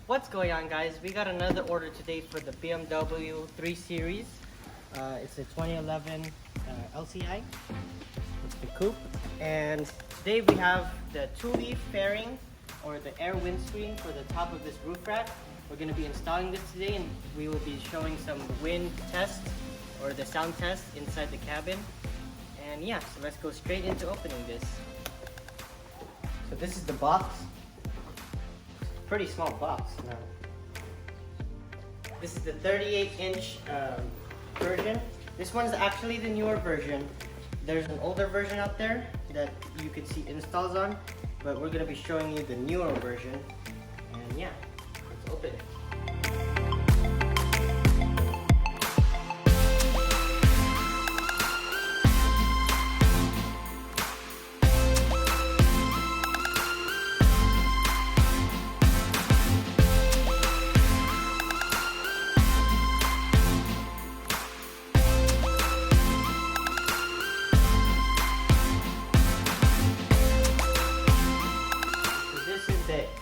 What's going on, guys? We got another order today for the BMW 3 Series. It's a 2011 LCI. It's the coupe. And today we have the Thule fairing, or the air windscreen for the top of this roof rack. We're going to be installing this today, and we will be showing some wind test, or the sound test inside the cabin. And yeah, so let's go straight into opening this. So this is the box. Pretty small box now. This is the 38-inch version. This one's actually the newer version. There's an older version out there that you could see installs on, but we're gonna be showing you the newer version. And yeah, let's open it.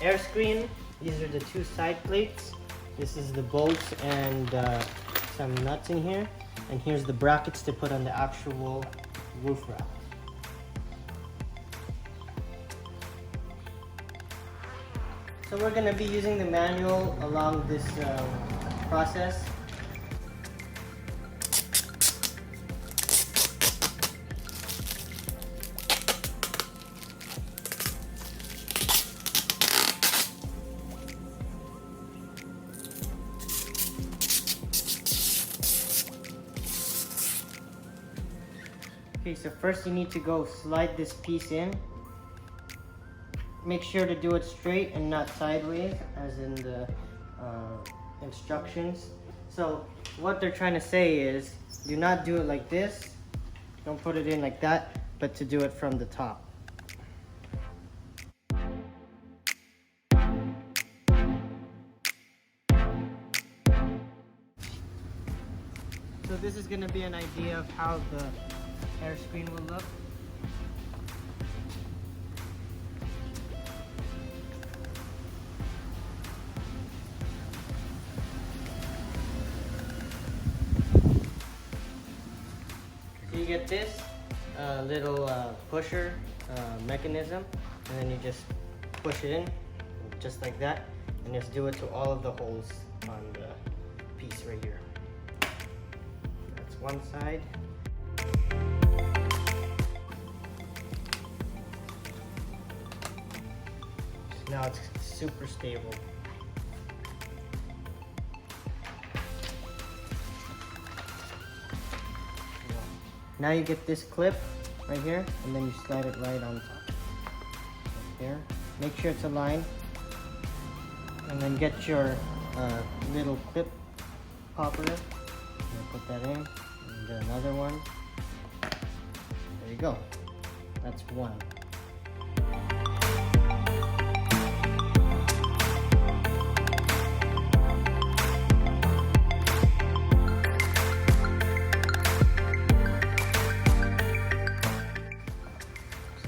AirScreen. These are the two side plates. This is the bolts and some nuts in here. And here's the brackets to put on the actual roof rack. So we're going to be using the manual along this process. Okay, so first you need to go slide this piece in. Make sure to do it straight and not sideways, as in the instructions. So what they're trying to say is, do not do it like this. Don't put it in like that, but to do it from the top. So this is going to be an idea of how the air screen will look. So you get this little pusher mechanism, and then you just push it in just like that, and just do it to all of the holes on the piece right here. That's one side. Now it's super stable. Now you get this clip right here, and then you slide it right on top. Right here. Make sure it's aligned, and then get your little clip popper. Put that in, and then another one. There you go. That's one.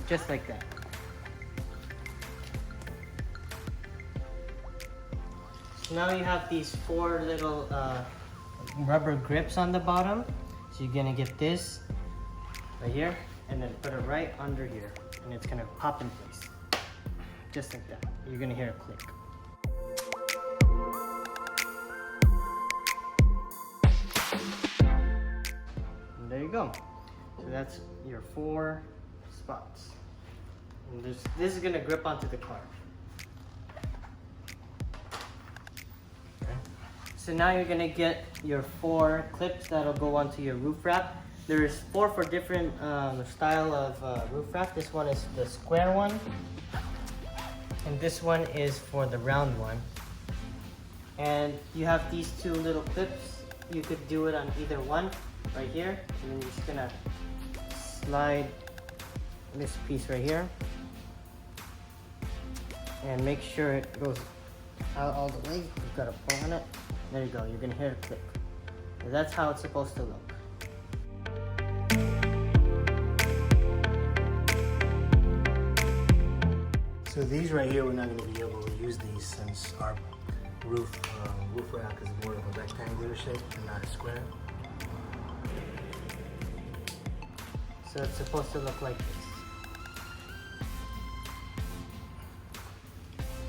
Just like that. So now you have these four little rubber grips on the bottom. So you're gonna get this right here, and then put it right under here, and it's gonna pop in place. Just like that. You're gonna hear a click. And there you go. So that's your four spots. And this is gonna grip onto the car. Okay. So now you're gonna get your four clips that'll go onto your roof rack. There's four for different style of roof rack. This one is the square one, and this one is for the round one. And you have these two little clips. You could do it on either one right here, and then you're just gonna slide this piece right here, and make sure it goes out all the way. You've got to pull on it. There you go. You're gonna hear it click. So that's how it's supposed to look. So these right here, we're not going to be able to use these since our roof rack is more of a rectangular shape and not a square. So it's supposed to look like this.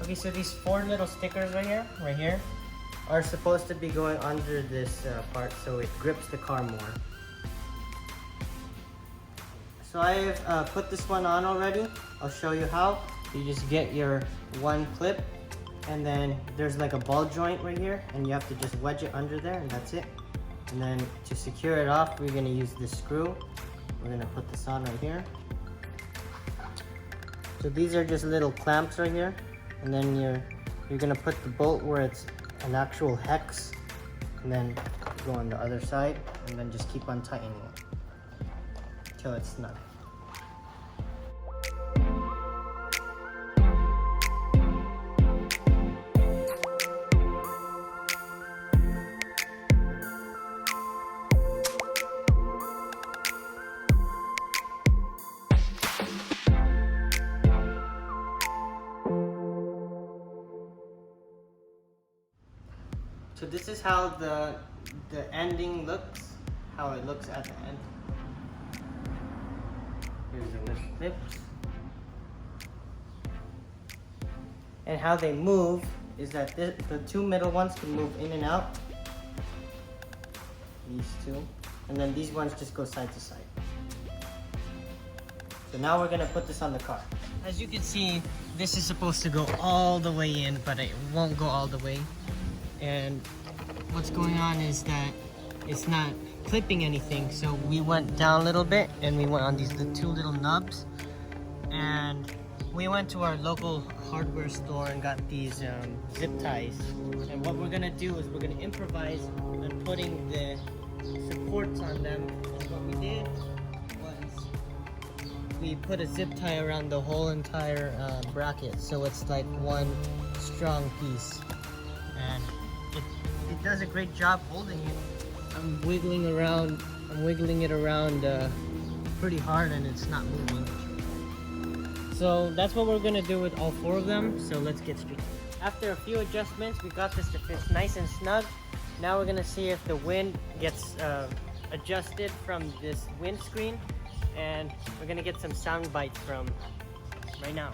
Okay, so these 4 little stickers right here, are supposed to be going under this part so it grips the car more. So I've put this one on already. I'll show you how. You just get your one clip, and then there's like a ball joint right here, and you have to just wedge it under there, and that's it. And then to secure it off, we're gonna use this screw. We're gonna put this on right here. So these are just little clamps right here, and then you're gonna put the bolt where it's an actual hex, and then go on the other side, and then just keep on tightening it till it's snug. So this is how the ending looks, how it looks at the end. Here's the little clips. And how they move is that the 2 middle ones can move in and out. These 2. And then these ones just go side to side. So now we're gonna put this on the car. As you can see, this is supposed to go all the way in, but it won't go all the way. And what's going on is that it's not clipping anything, so we went down a little bit and we went on these 2 little nubs, and we went to our local hardware store and got these zip ties. And what we're gonna do is we're gonna improvise on putting the supports on them. And what we did was we put a zip tie around the whole entire bracket, so it's like one strong piece, and it does a great job holding it. I'm wiggling it around pretty hard, and it's not moving. So that's what we're gonna do with all 4 of them. So let's get straight. After a few adjustments, we got this to fit nice and snug. Now we're gonna see if the wind gets adjusted from this windscreen, and we're gonna get some sound bites from right now.